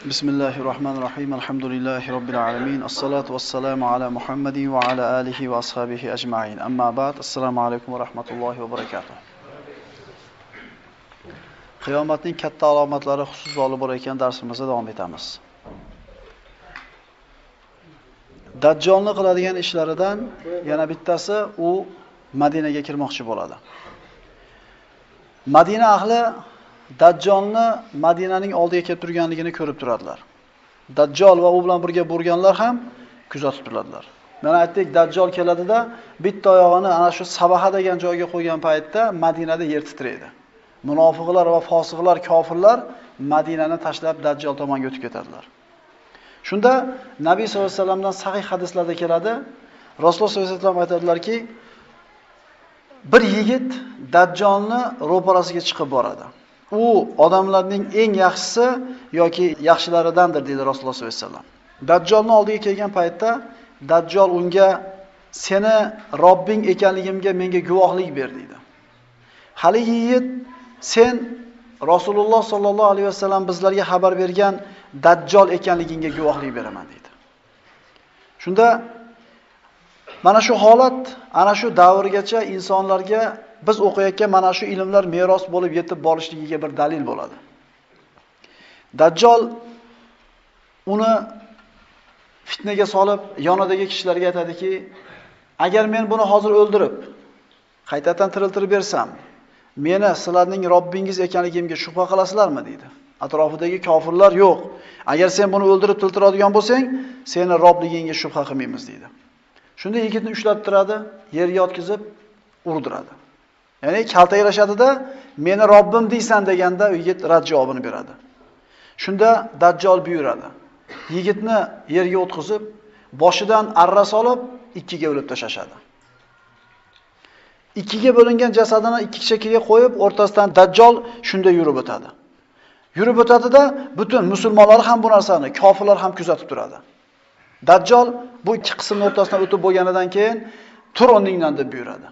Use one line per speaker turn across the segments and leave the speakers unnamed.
Bismillahirrahmanirrahim. Alhamdulillahi Rabbil alamin. As-salatu was-salamu ala Muhammadin wa ala alihi wa ashabihi ajma'in. Amma ba'd. Assalomu alaykum va rahmatullohi va barakatuh. Qiyomatning katta alomatlari xususida olib borayotgan darsimizda davom etamiz. Dajjolni qiladigan ishlaridan yana bittasi u Madinaga kirmoqchi bo'ladi. Madina ahli Dajjolni Madinaning oldiga kelib turganligini ko'rib turadilar. Dajjol va u bilan birga bo'lganlar ham kuzatib turadilar. Mana aytdik, Dajjol keladida bitta oyog'ini ana shu Sabaha degan joyga qo'ygan paytda Madinada yer titraydi. Munofiqlar va fosiqlar, kofirlar Madinani tashlab Dajjol tomonga o'tib ketadilar. Shunda Nabiy sollallohu alayhi vasallamdan sahih hadislarda keladi. Rasululloh sollallohu alayhi vasallam aytadilar-ki, bir yigit Dajjolni ro'parasiga chiqib boradi. U odamlarning eng yaxshisi yoki yaxshilaridandir dedi Rasululloh sollallohu alayhi vasallam. Dajjolning oldiga kelgan paytda Dajjol unga seni Robbing ekanligimga menga guvohlik ber dedi. Haligi yigit sen Rasululloh sollallohu alayhi vasallam bizlarga xabar bergan Dajjol ekanligingga guvohlik beraman dedi. Shunda mana shu holat ana shu davrgacha insonlarga biz o'qiyotgan mana shu ilmlar meros bo'lib yetib borishligiga bir dalil bo'ladi. Dajjol uni fitnaga solib, yonidagi kishilarga aytadiki, agar men buni hozir o'ldirib, qaytadan tiriltirib bersam, meni sizlarning Robbingiz ekanligimga shubha qilasizlarmi dedi. Atrofidagi kofirlar yo'q. Agar sen buni o'ldirib tiltiradigan bo'lsang, seni Robligingga shubha qilmaymiz dedi. Shunda yigitni ushlab turadi, yerga yotkizib urdiradi. Ya'ni kaltaklashadida, meni Robbim deysan deganda yigit rad javobini beradi. Shunda Dajjol buyuradi. Yigitni yerga o'tkazib, boshidan arra solib, ikkiga bo'lib tashashadi. Ikkiga bo'lingan jasadini ikki chekkaga qo'yib, o'rtasidan Dajjol shunda yurib o'tadi. Yurib o'tadida butun musulmonlar ham bu narsani, kofirlar ham kuzatib turadi. Dajjol bu ikki qismning o'rtasidan o'tib bo'lganidan keyin tur o'rningdan deb buyuradi.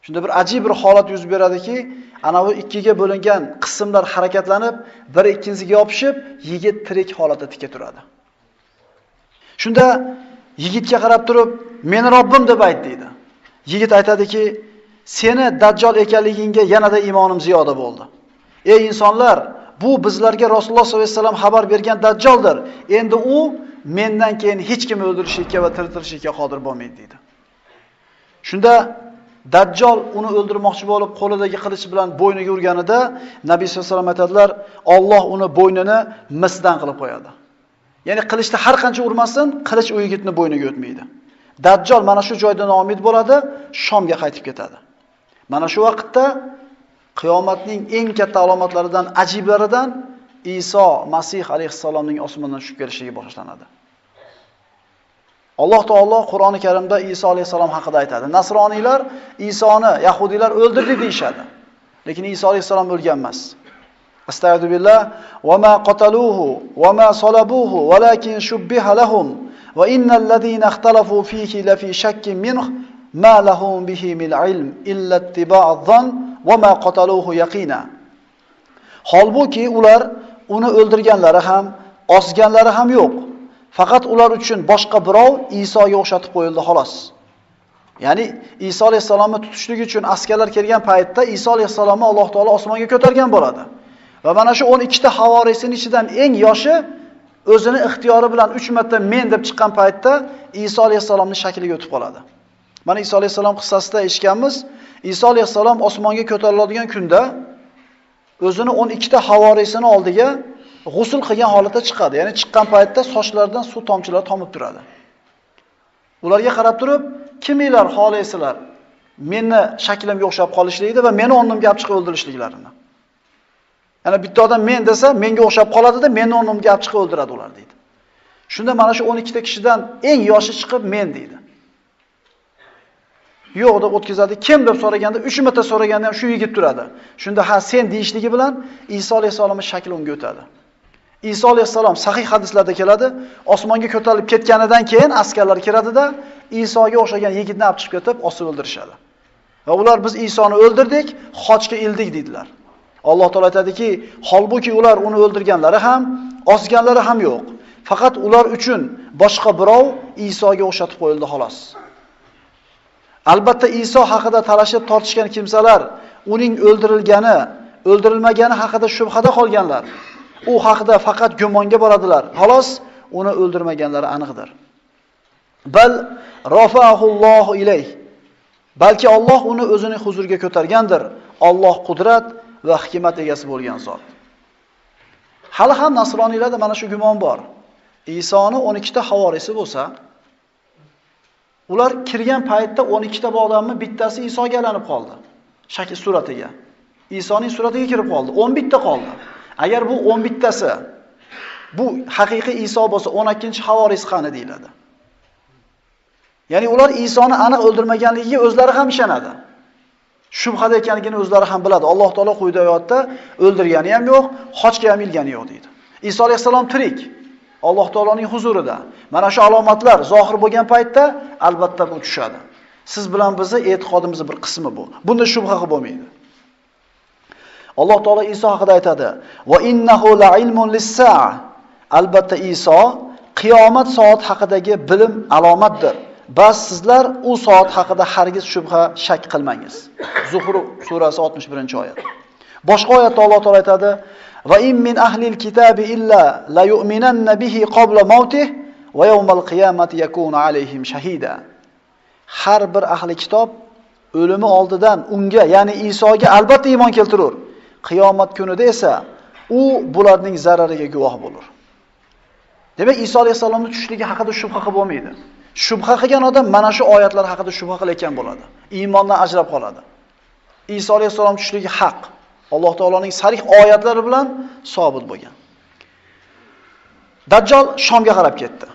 Shunda bir ajib bir holat yuz beradiki, ana bu ikkiga bo'lingan qismlar harakatlanib, biri ikkinchisiga yopishib, yigit tirik holatda tika turadi. Shunda yigitga qarab turib, "Meni Robbim" deb ayt deydi. Yigit aytadiki, "Seni Dajjol ekanligingga yanada iymonim ziyoda bo'ldi. Ey insonlar, bu bizlarga Rasululloh sollallohu alayhi vasallam xabar bergan Dajjoldir. Endi u mendan keyin hech kim o'ldirishga va tiriltirishga qodir bo'lmaydi" dedi. Shunda Dajjol uni o'ldirmoqchi bo'lib, qo'lidagi qilich bilan bo'yniga urganida Nabiy sollallohu alayhi vasallam aytadilar, Alloh uni bo'ynini misdan qilib qo'yadi. Ya'ni qilichda har qancha urmasin, qilich u yigitni bo'yniga o'tmaydi. Dajjol mana shu joyda noumid bo'ladi, Shomga qaytib ketadi. Mana shu vaqtda qiyomatning eng katta alomatlaridan, ajiblaridan Iso Masih alayhissalomning osmondan tushib kelishligi boshlanadi. Alloh taolo Qur'oni Karimda Iso alayhissalom haqida aytadi. Nasroniylar Isoni yahudiylar o'ldirdi deyshadi. Lekin Iso alayhissalom o'lgan emas. Astagfirullah va ma qataluhu va ma salabuhu walakin shubbiha lahum va innal ladina ikhtalafu fihi la fi shakkin minhu ma lahum bihi min ilm illa ittiba'adh dhann va ma qataluhu yaqina. Holbuki ular uni o'ldirganlari ham, osganlari ham yo'q. Faqat ular uchun boshqa birov Isoga o'xshatib qo'yildi xolos. Ya'ni Iso alayhisalomni tutishlik uchun askarlar kelgan paytda Iso alayhisalomni Alloh taolo osmonga ko'targan bo'ladi. Va mana shu 12 ta havoriysining ichidan eng yoshi o'zini ixtiyori bilan 3 marta men deb chiqqan paytda Iso alayhisalomning shakliga o'tib qoladi. Mana Iso alayhisalom qissasida eshitganmiz, Iso alayhisalom osmonga ko'tariladigan kunda o'zini 12 ta havoriysining oldiga g'usl qilgan holatda chiqadi. Ya'ni chiqqan paytda sochlaridan suv tomchilari tomib turadi. Ularga qarab turib, kiminglar xohlaysizlar? Meni shaklimga o'xshab qolishligida va meni o'rnimga olib chiqib o'ldirishliklarini. Yana bitta odam men desa, menga o'xshab qoladi-da, meni o'rnimga olib chiqib o'ldiradi ular deydi. Shunda mana shu 12 ta kishidan eng yoshi chiqib men deydi. Yo'q deb o'tkazadi. Kim deb so'raganda, 3 marta so'raganda ham shu yigit turadi. Shunda ha sen deyishligi bilan Iso alayhisolamning shakli unga o'tadi. Iso alayhisalom sahih hadislarda keladi, osmonga ko'tarilib ketganidan keyin askarlar kiradida Isoga o'xshagan yigitni olib chiqib ketib, osib o'ldirishadi. Va ular biz Isoni o'ldirdik, xochga ildik dedilar. Alloh taolo aytadiki, holbuki ular uni o'ldirganlari ham, osganlari ham yo'q. Faqat ular uchun boshqa birov Isoga o'xshatib qo'yildi xolos. Albatta Iso haqida talashib tortishgan kimsalar uning o'ldirilmagani haqida shubhada qolganlar. U haqida faqat gumonga boradilar. Xolos, uni o'ldirmaganlari aniqdir. Bal rafa'ahullohu ilayh. Balki Alloh uni o'zining huzuriga ko'targandir. Alloh qudrat va hikmat egasi bo'lgan zot. Hali ham nasroniylarda mana shu gumon bor. Isoni 12 ta havorisi bo'lsa, ular kirgan paytda 12 ta odamni bittasi Isoga aylanib qoldi. Shakl suratiga. Isoning suratiga kirib qoldi. 11 ta qoldi. Agar bu 11 tasi bu haqiqiy Iso bo'lsa, 12-havoris qani deyiladi. Ya'ni ular Isoni aniq o'ldirmaganligiga o'zlari ham ishonadi. Shubhada ekanligini o'zlari ham biladi. Alloh taolo quyida oyatda o'ldirgani ham yo'q, xochga ham ilgani yo'q deydi. Iso alayhisalom tirik. Alloh taoloning huzurida. Mana shu alomatlar zohir bo'lgan paytda albatta bu tushadi. Siz bilan bizni e'tiqodimizning bir qismi bu. Bunda shubha bo'lmaydi. Alloh taolo Iso haqida aytadi: "Va innahu la'ilmun lis-sa'a." Albatta Iso qiyomat soat haqidagi bilim alomatdir. Bas sizlar u soat haqida hargiz shubha shak qilmangiz. Zuhruf surasi 61-oyat. Boshqa oyatda Alloh taolo aytadi: "Va in min ahlil kitabi illa la yu'minanna bihi qabla mawtihi va yawmal qiyamati yakunu alayhim shahida." Har bir ahli kitob o'limi oldidan unga, ya'ni Isoga albatta iymon keltirur. Qiyomat kunida esa u bularning zarariga guvoh bo'lur. Demak, Iso alayhisolamning tushishligi haqida shubha qilib bo'lmaydi. Shubha qilgan odam mana shu oyatlar haqida shubha qilayotgan bo'ladi. Iymondan ajrab qoladi. Iso alayhisolam tushishligi haq. Alloh taoloning sarih oyatlari bilan sobit bo'lgan. Dajjal Shomga qarab ketdi.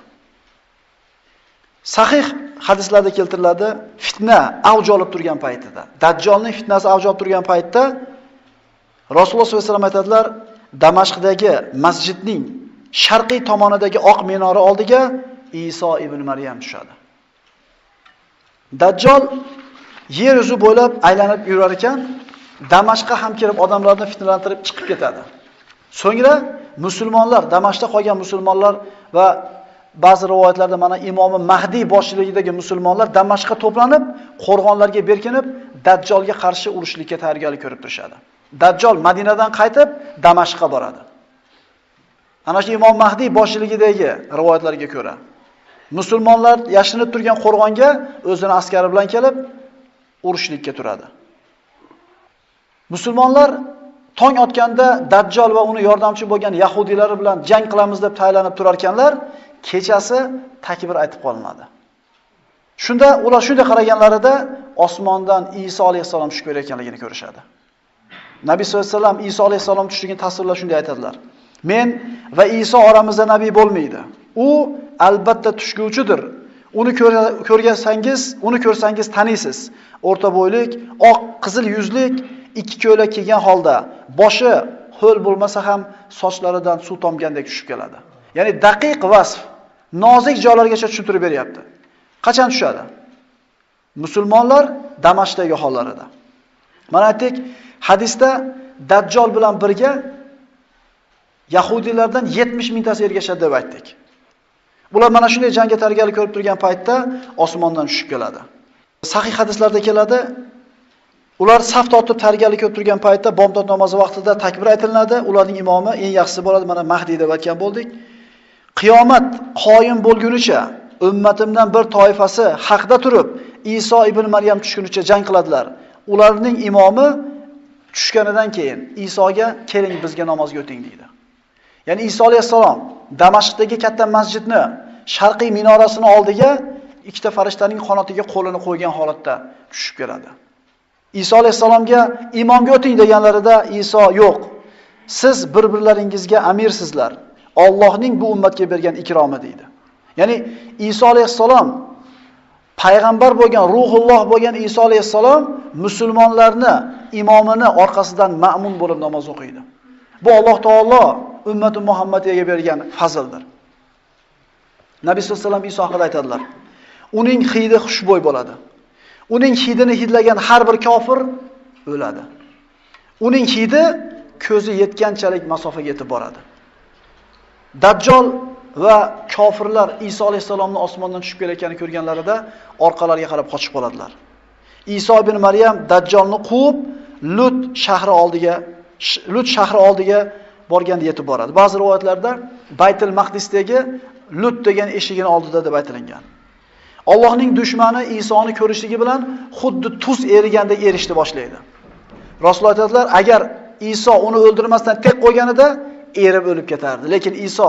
Sahih hadislarda keltiriladi, fitna avj olib turgan paytida, Dajjalning fitnasi avj olib turgan paytda Rasululloh sollallohu alayhi vasallam aytadilar, Damashqdagi masjidning sharqiy tomonidagi oq minora oldiga Iso ibn Maryam tushadi. Dajjal yer yuzi bo'ylab aylanib yurar ekan, Damashqqa ham kelib odamlarni fitnalantirib chiqib ketadi. So'ngra musulmonlar, Damashqda qolgan musulmonlar va ba'zi rivoyatlarda mana imomi Mahdiy boshchiligidagi musulmonlar Damashqqa to'planib, qo'rg'onlarga berkinib, Dajjalga qarshi urushlikka tayyorgarlik ko'rib turishadi. Dajjal Madinadan qaytib Damashqqa boradi. Ana shu imom Mahdiy boshchiligidagi rivoyatlarga ko'ra, musulmonlar yashinib turgan qo'rg'onga o'zining askari bilan kelib urushlikka turadi. Musulmonlar tong otganda Dajjal va uni yordamchi bo'lgan yahudiylar bilan jang qilamiz deb tayyorlanib turar ekanlar, kechasi takbir aytib qolinadi. Shunda ular shunday qaraganlarida osmondan Iso alayhisalom tushib kelayotganligini ko'rishadi. Nabiy sollallohu alayhi vasallam Iso alayhisalom tushligini tasvirlab shunday aytadilar: "Men va Iso oramizda nabiy bo'lmaydi. U albatta tushguvchidir. Uni ko'rsangiz taniysiz. O'rta bo'ylik, oq qizil yuzlik, ikki ko'ylak kiygan holda, boshi ho'l bo'lmasa ham sochlaridan suv tomgandek tushib keladi." Ya'ni daqiq vasf, nozik joylargacha tushuntirib beryapti. Qachon tushadi? Musulmonlar Damashqdagi hollarida. Mana aytdik, hadisda Dajjal bilan birga yahudiylardan 70 mingtasi ergashadi deb aytdik. Bular mana shunday jangga tayyorgarlik ko'rib turgan paytda osmondan tushib keladi. Sahih hadislarda keladi, ular saf tortib tayyorgarlik ko'rib turgan paytda bomdod namozi vaqtida takbir aytiladi. Ularning imomi eng yaxshisi bo'ladi, mana Mahdiy deb aytgan bo'ldik. Qiyomat qoyim bo'lgunicha ummatimdan bir toifasi haqda turib, Iso ibn Maryam tushgunicha jang qiladilar. Ularning imomi tushganidan keyin Isoga keling bizga namozga o'ting deydi. Ya'ni Iso alayhisalom Damashqdagi katta masjidni sharqiy minorasini oldiga ikkita farishtaning qanotiga qo'lini qo'ygan holatda tushib keladi. Iso alayhisalomga imomga o'ting deganlarida Iso yo'q. Siz bir-birlaringizga amirsizlar. Allohning bu ummatga bergan ikromi deydi. Ya'ni Iso alayhisalom payg'ambar bo'lgan, ruhulloh bo'lgan Iso alayhisalom musulmonlarni imomini orqasidan ma'mun bo'lib namoz o'qiydi. Bu Alloh taolo ummati Muhammadiga bergan fazildir. Nabiy sollallohu alayhi vasallam Iso haqida aytadilar: "Uning hidi xushbo'y bo'ladi. Uning hidini hidlagan har bir kofir o'ladi. Uning hidi ko'zi yetganchalik masofaga yetib boradi. Dajjal va kofirlar Iso alayhisalomni osmondan tushib kelayotganini ko'rganlarida orqalariga qarab qochib qoladilar. Iso ibn Maryam Dajjalni quvib Lut shahri oldiga borganda yetib boradi. Ba'zi rivoyatlarda Baytul Maqdisdagi Lut degan eshigini oldida deb aytilgan. Allohning dushmani Isoni ko'rishligi bilan xuddi tuz erigandek erishdi boshlaydi. Rasululloh aytadilar, agar Iso uni o'ldirmasdan tek qo'yganida erib o'lib ketardi. Lekin Iso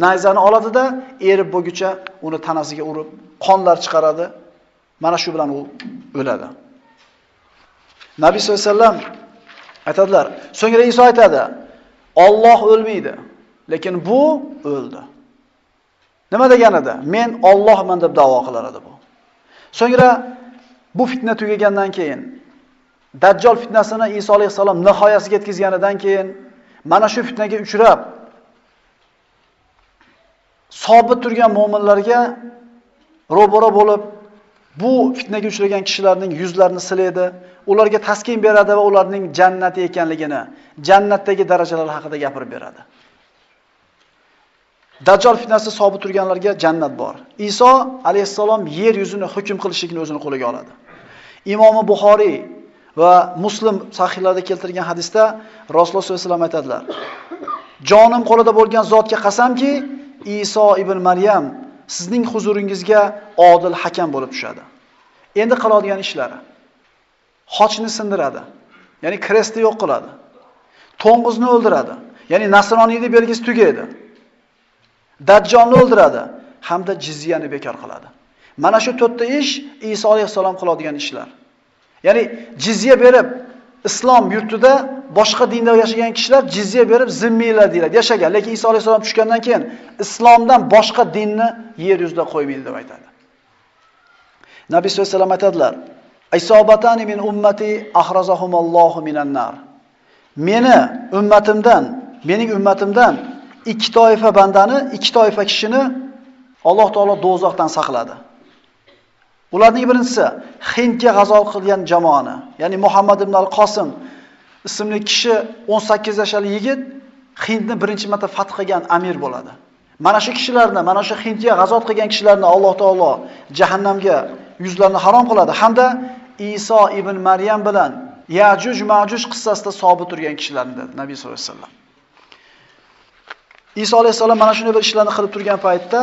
nayzani oladida erib bo'lguncha uni tanasiga urib, qonlar chiqaradi. Mana shu bilan u o'ladi. Nabiy sollallohu alayhi vasallam aytadilar. So'ngra Iso aytadi: "Alloh o'lmaydi, lekin bu o'ldi." Nima deganida? Men Allohman deb da'vo qilar edi bu. So'ngra bu fitna tugagandan keyin, Dajjal fitnasini Iso alayhisalom nihoyasiga yetkazganidan keyin mana shu fitnaga uchrab sobit turgan mu'minlarga ro'baro bo'lib, bu fitnaga uchragan kishilarning yuzlarini silaydi, ularga taskin beradi va ularning jannati ekanligini, jannatdagi darajalar haqida gapirib beradi. Dajjal fitnasi sobit turganlarga jannat bor. Iso alayhisalom yer yuzini hukm qilishlikni o'zini qo'liga oladi. Imom Buxoriy va Muslim sahihlarida keltirgan hadisda Rasululloh sollallohu alayhi vasallam aytadilar: "Jonim qo'lida bo'lgan zotga qasamki, Iso ibn Maryam sizning huzuringizga odil hakam bo'lib tushadi. Endi qiladigan ishlari: xochni sindiradi, ya'ni krestni yo'q qiladi. To'ng'izni o'ldiradi, ya'ni nasroniylik belgisi tugaydi. Dajjolni o'ldiradi hamda jizyani bekor qiladi." Mana shu 4 ta ish Iso alayhisalom qiladigan ishlar. Ya'ni jizya berib islom yurtida boshqa dinda yashagan kishilar jizya berib zimmiylar deyiladi, yashagan. Lekin Iso alayhisalom tushgandan keyin islomdan boshqa dinni yer yuzida qo'ymaydi deb aytadi. Nabiy sollallohu alayhi vasallam aytadilar: "Isobatani min ummati ahrazahumullohu minan nar." Mening ummatimdan ikki toifa bandani, ikki toifa kishini Alloh taolo do'zaxdan saqladi. Ularning birinchisi Hindga g'azot qilgan jamoani, ya'ni Muhammad ibn al-Qosim ismli kishi 18 yoshli yigit Hindni birinchi marta fath qilgan amir bo'ladi. Mana shu kishilarni, mana shu Hindga g'azot qilgan kishilarni Alloh taolo jahannamga yuzlarini harom qiladi hamda Iso ibn Maryam bilan Yajuj Majuj qissasida sobit turgan kishilarni dedi Nabiy sollallohu alayhi vasallam. Iso alayhisalom mana shunday bir ishlarni qilib turgan paytda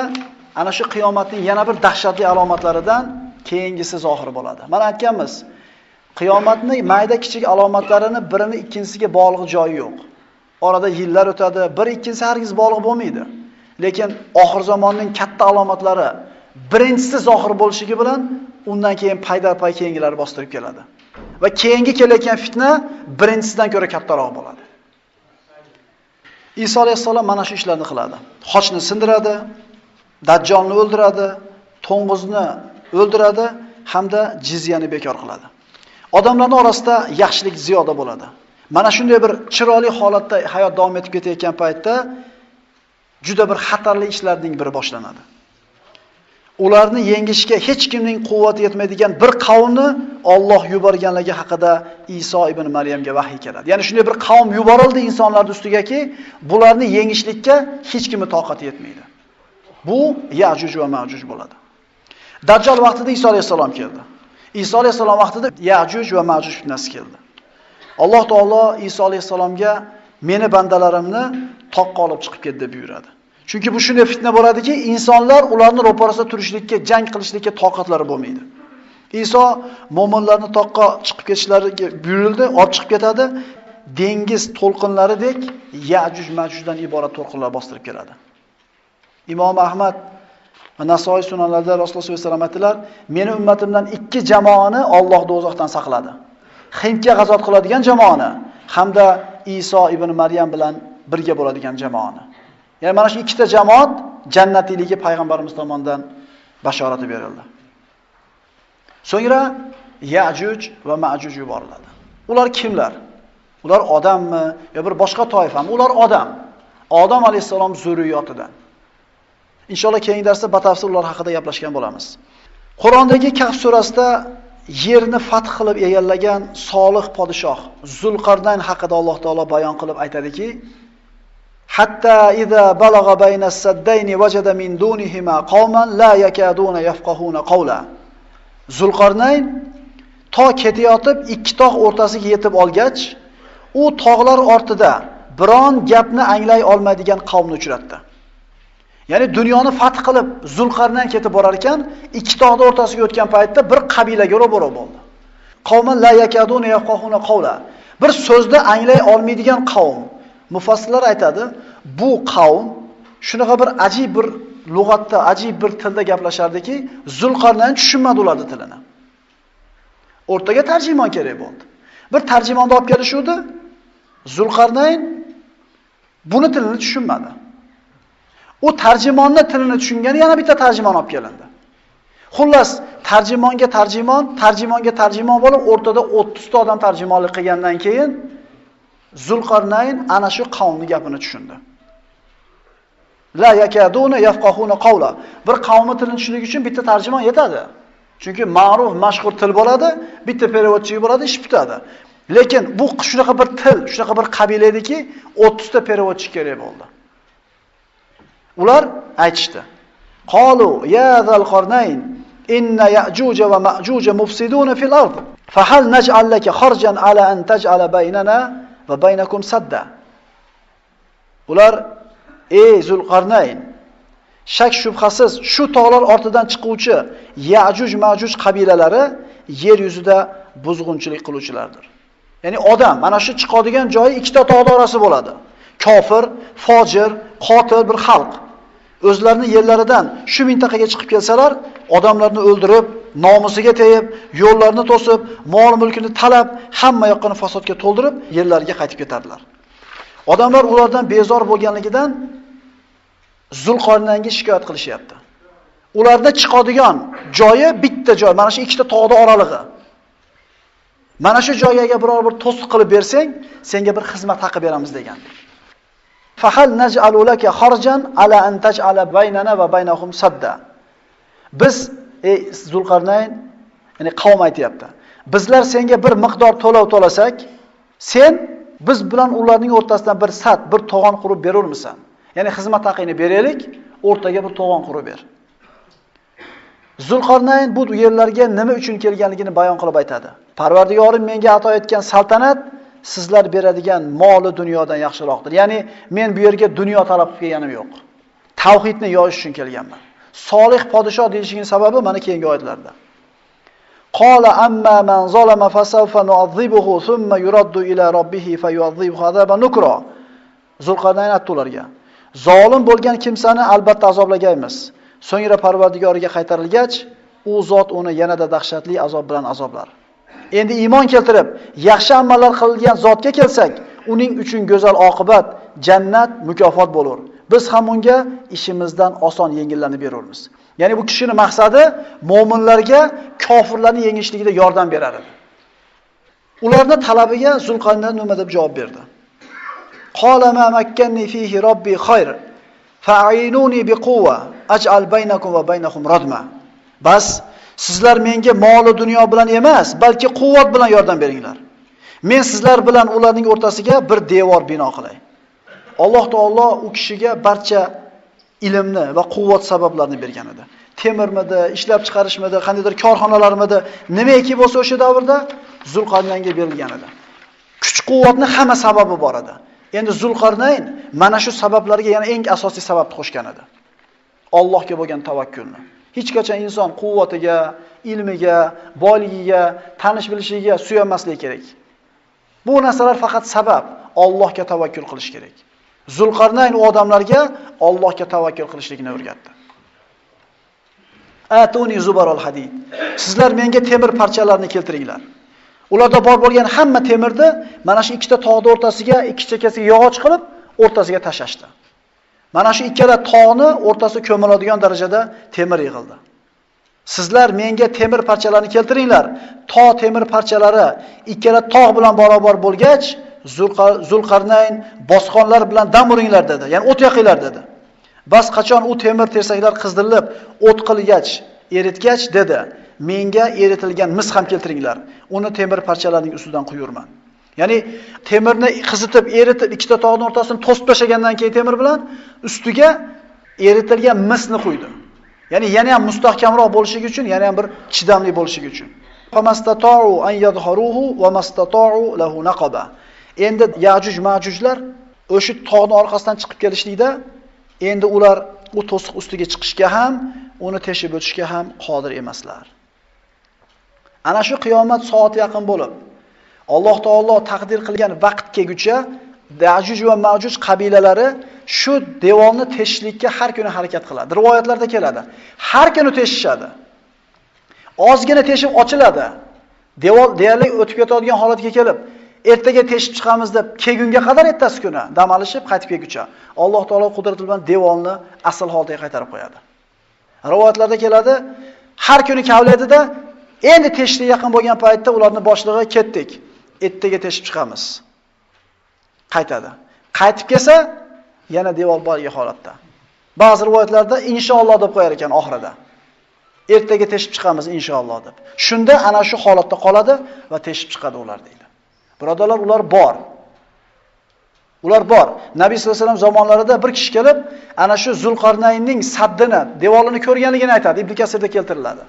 ana shu qiyomatning yana bir dahshatli alomatlaridan keyingisi zohir bo'ladi. Mana aytganmiz, qiyomatning mayda-kichik alomatlarini birini ikkinchisiga bog'liq joyi yo'q. Orada yillar o'tadi, bir ikkinchisi hargiz bog'liq bo'lmaydi. Lekin oxir zamonning katta alomatlari birinchisi zohir bo'lishligi bilan undan keyin payda-pay keyingilari bostirib keladi. Va keyingi kelayotgan fitna birinchisidan ko'ra kattaroq bo'ladi. Iso alayhisalom mana shu ishlarni qiladi. Xochni sindiradi, Dajjolni o'ldiradi, to'ng'izni o'ldiradi hamda jizyani bekor qiladi. Odamlarning orasida yaxshilik ziyoda bo'ladi. Mana shunday bir chiroyli holatda hayot davom etib ketayotgan paytda juda bir xatarli ishlarning biri boshlanadi. Ularni yengishga hech kimning quvvati yetmaydigan bir qavmni Alloh yuborganligi haqida Iso ibn Maryamga vahiy keladi. Ya'ni shunday bir qavm yuborildi insonlar ustigaki, bularni yengishlikka hech kimning toqati yetmaydi. Bu Yajuj va Majuj bo'ladi. Dajjal vaqtida Iso alayhisalom keldi. Iso alayhisalom vaqtida Yajuj va Majuj fitnasi keldi. Alloh taolo Iso alayhisalomga meni bandalarimni toqqa olib chiqib ket deb buyuradi. Chunki bu shunday fitna bo'ladiki, insonlar ularni ro'parasida turishlikka, jang qilishlikka toqatlari bo'lmaydi. Iso mo'minlarni toqqa chiqib ketishlariga buyurildi, olib chiqib ketadi. Dengiz to'lqinlaridek Yajuj Majujdan iborat to'lqinlar bostirib keladi. Imom Ahmad va Nasoiy sunanlarida Rasululloh sollallohu alayhi vasallam aytdilar: "Meni ummatimdan ikki jamoani Alloh do'zaxdan saqladi. Hindga g'azot qiladigan jamoani hamda Iso ibn Maryam bilan birga bo'ladigan jamoani." Ya'ni mana shu ikkita jamoat jannatiyligi payg'ambarimiz tomonidan bashorati berildi. So'ngra Yajuj va Majuj yuboriladi. Ular kimlar? Ular odammi yo bir boshqa toifami? Ular odam. Odam alayhisalom zurriyotidan. Inshaalloh keyingi darsda batafsil ular haqida gaplashgan bo'lamiz. Qur'ondagi Kahf surasida yerni fath qilib egallagan solih podshoh Zulqarnayn haqida Alloh taolo bayon qilib aytadiki: "Hatta iza balagha bayna as-saddayni wajada min dunihima qauman la yakaduna yafqahuna qawla." Zulqarnayn to ketayotib ikki tog' o'rtasiga yetib olgach, u tog'lar ortida biron gapni anglay olmaydigan qavmni uchratdi. Ya'ni dunyoni fath qilib Zulqarnayn ketib borar ekan, ikki tog'ning o'rtasiga o'tgan paytda bir qabilaga ro'baro bo'ldi. Qavman la yakaduna yafqahuna qawla. Bir so'zni anglay olmaydigan qavm. Mufassirlar aytadi, bu qavm shunaqa bir ajib bir lug'atda, ajib bir tilda gaplashardiki, Zulqarnayn tushunmadi ularning tilini. O'rtaga tarjimon kerak bo'ldi. Bir tarjimonni olib kelishuvdi. Zulqarnayn buni tilini tushunmadi. U tarjimonni tilini tushungani yana bitta tarjimon olib kelindi. Xullas, tarjimonga tarjimon bo'lib, o'rtada 30 ta odam tarjimonlik qilgandan keyin Zulqarnayn ana shu qavmning gapini tushundi. La yakaduna yafqahuna qawla. Bir qavmning tilini tushunish uchun bitta tarjimon yetadi. Chunki ma'ruf, mashhur til bo'ladi, bitta perivodchi bo'ladi, ish bitadi. Lekin bu shunaqa bir til, shunaqa bir qabila ediki, 30 ta perivodchi kerak bo'ldi. Ular aytishdi: "Qalu ya Zulqarnayn inna ya'juj va ma'juj mufsiduna fil ard. Fa hal naj'al laka kharjan ala an taj'ala baynana va baynakum sadda." Ular: "Ey Zulqarnayn, shak shubhasiz shu tog'lar ortidan chiquvchi Ya'juj Ma'juj qabilalari yer yuzida buzg'unchilik qiluvchilardir." Ya'ni odam mana shu chiqadigan joyi ikkita tog'ning orasi bo'ladi. Kofir, fojir, qotil bir xalq. O'zlarini yerlaridan shu mintaqaga chiqib kelsalar, odamlarni o'ldirib, nomusiga tegib, yo'llarni to'sib, mol-mulkini talab, hamma yoqni fasodga to'ldirib, yerlariga qaytib ketadilar. Odamlar ulardan bezor bo'lganligidan Zulqarnaynga shikoyat qilishyapti. Ularda chiqadigan joyi bitta joy, mana shu ikkita tog'ning oralig'i. Mana shu joyga biror bir to'siq qilib bersang, senga bir xizmat haqi beramiz degan. Fahal naj'alu laka kharjan ala an taj'ala baynana va baynahum sadda. Biz ey Zulqarnayn, ya'ni qavm aytayapti. Bizlar senga bir miqdor to'lov to'lasak, sen biz bilan ularning o'rtasidan bir sad, bir to'g'on qurib berurmisan? Ya'ni xizmat haqini beraylik, o'rtaga bir to'g'on qurib ber. Zulqarnayn bu yerlarga nima uchun kelganligini bayon qilib aytadi. Parvardigorim menga ato etgan saltanat sizlar beradigan moli dunyodan yaxshiroqdir. Ya'ni men bu yerga dunyo talab qilib kelganim yo'q. Tavhidni yoyish uchun kelganman. Solih podshoh deyishining sababi mana keyingi oyatlarda. Qala amma man zalama fasawfa nu'adhibuhu thumma yuraddu ila rabbih fayu'adhibuhu azaban nukra. Zulqarnayn aytdi ularga: Zolim bo'lgan kimsani albatta azoblagaymiz. So'ngra Parvardigoriga qaytarilgach, u zot uni yanada dahshatli azob bilan azoblar. Endi iymon keltirib, yaxshi amallar qilgan zotga kelsak, uning uchun go'zal oqibat, jannat, mukofot bo'lur. Biz ham unga ishimizdan oson yengillanib beramiz. Ya'ni bu kishining maqsadi mu'minlarga kofirlarni yengishligida yordam berar edi. Ularning talabiga Zulqarnayn nima deb javob berdi? Qala ma makkanni fihi robbi khayr. Fa'inuni biquwwa aj'al baynakum va baynahum radma. Bas sizlar menga mol dunyo bilan emas, balki quvvat bilan yordam beringlar. Men sizlar bilan ularning o'rtasiga bir devor bino qilay. Alloh taolo u kishiga barcha ilmni va quvvat sabablarini bergan edi. Temirmidi, ishlab chiqarishmidi, qandaydir korxonalarmidi, nimaiki bo'lsa o'sha davrda Zulqarnaynga berilgan edi. Kuch-quvvatning hamma sababi bor edi. Endi Zulqarnayn mana shu sabablarga yana eng asosiy sababni qo'shgan edi. Allohga bo'lgan tavakkulni. Hech qachon inson quvvatiga, ilmiga, boyligiga, tanish bilishiga suyanmasligi kerak. Bu narsalar faqat sabab. Allohga tavakkul qilish kerak. Zulqarnayn u odamlarga Allohga tavakkul qilishlikni o'rgatdi. Atuni zubaral hadid. Sizlar menga temir parchalarini keltiringlar. Ularda bor bo'lgan hamma temirni mana shu ikkita tog'ning o'rtasiga, ikki chekkasiga yog'och qilib, o'rtasiga tashashdi. Mana shu ikkala tog'ni o'rtasi ko'miladigan darajada temir yig'ildi. Sizlar menga temir parchalarini keltiringlar. Temir parchalari ikkala tog' bilan barobar bo'lgach, Zulqarnayn bosqonlar bilan dam uringlar dedi. Ya'ni o't yoqinglar dedi. Bas qachon u temir tersaklar qizdirilib, o't qilgach, eritgach dedi: menga eritilgan mis ham keltiringlar. Uni temir parchalarining ustidan quyurman. Ya'ni temirni qizitib, eritib, ikkita tog'ning o'rtasini to'sib tashlagandan keyin temir bilan ustiga eritilgan misni quydi. Ya'ni yana ham mustahkamroq bo'lishligi uchun, yana ham bir chidamli bo'lishligi uchun. Famastata'u an yadhharuhu va mastata'u lahu naqaba. Endi Ya'juj Ma'jujlar o'sha tog'ning orqasidan chiqib kelishlikda endi ular u to'siq ustiga chiqishga ham, uni teshib o'tishga ham qodir emaslar. Ana shu qiyomat soati yaqin bo'lib, Alloh taolo taqdir qilgan vaqt kelguncha Ya'juj va Ma'juj qabilalari shu devorni teshishlikka har kuni harakat qiladi. Rivoyatlarda keladi. Har kuni teshishadi. Ozgina teshib ochiladi. Devor deyarli o'tib ketadigan holatga kelib, ertaga teshib chiqamiz deb kelgunga qadar ertasi kuni dam olishib qaytib kelguncha Alloh taolo qudrati bilan devorni asl holatiga qaytarib qo'yadi. Rivoyatlarda keladi, har kuni kavladida endi teshishga yaqin bo'lgan paytda ularning boshlig'i ketdik. Ertaga teshib chiqamiz. Qaytadi. Qaytib kelsa yana devor borga holatda. Ba'zi rivoyatlarda inshaalloh deb qo'yar ekan oxirida. Ertaga teshib chiqamiz inshaalloh deb. Shunda ana shu holatda qoladi va teshib chiqadi ular deydi. Birodarlar, ular bor. Ular bor. Nabiy sollallohu alayhi vasallam zamonlarida bir kishi kelib, ana shu Zulqarnaynning saddini, devorini ko'rganligini aytadi. Ibn Kasirda keltiriladi.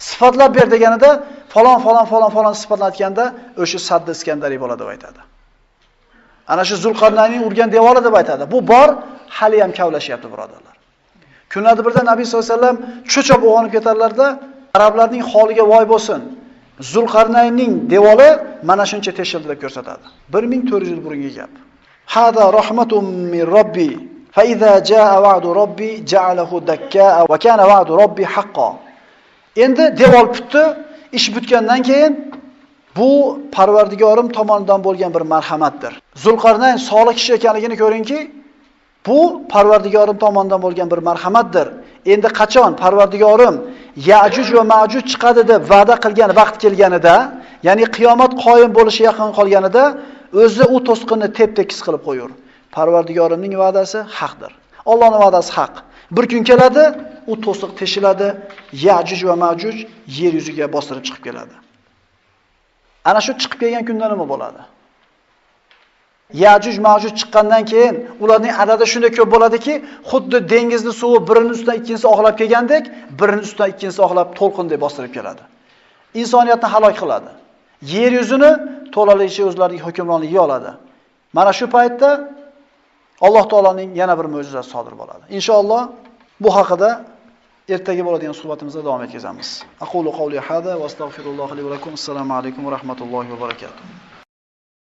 Sifatlab ber deganida falon sifatlatganda o'sha Sadd Iskandariy bo'ladi deb aytadi. Ana shu Zulqarnaynning urgan devori deb aytadi. Bu bor, hali ham kavlashyapti birodarlar. Kunlarda birda Nabiy sollallohu alayhi vasallam cho'chib uyg'onib ketarlarda, arablarning holiga voy bo'lsin. Zulqarnaynning devori mana shuncha teshildi deb ko'rsatadi. 1400 yil burungi gap. Hada rahmatun min robbi fa iza jaa va'du robbi ja'alahu dakka va kana va'du robbi haqqan. Endi devor bitdi, ish bitgandan keyin bu Parvardigorim tomonidan bo'lgan bir marhamatdir. Zulqarnayn solih kishi ekanligini ko'ringki, bu Parvardigorim tomonidan bo'lgan bir marhamatdir. Endi qachon Parvardigorim Ya'juj va Ma'juj chiqadi deb va'da qilgan vaqt kelganida, ya'ni qiyomat qoyim bo'lishi yaqin qolganida, o'zi u to'sqinni tep-tekis qilib qo'yur. Parvardigorimning va'dasi haqdir. Allohning va'dasi haq. Bir kun keladi, u to'siq teshiladi, Ya'juj va Ma'juj yer yuziga bostirib chiqib keladi. Ana shu chiqib kelgan kunda nima bo'ladi? Ya'juj Ma'juj chiqqandan keyin ularning adadi shunday ko'p bo'ladiki, xuddi dengizni suvi birining ustidan ikkinchisi oqlab kelgandek, birining ustidan ikkinchisi oqlab to'lqinday bostirib keladi. Insoniyatni halok qiladi. Yer yuzini to'laligicha o'zlarining hukmronligiga oladi. Mana shu paytda Alloh taolaning yana bir mo'jizasi sodir bo'ladi. Inshaalloh bu haqida ertaga bo'ladigan suhbatimizda davom etkazamiz. Aqulu qawli hada va astagfirullohi li va lakum. Assalomu alaykum va rahmatullohi va barakatuh.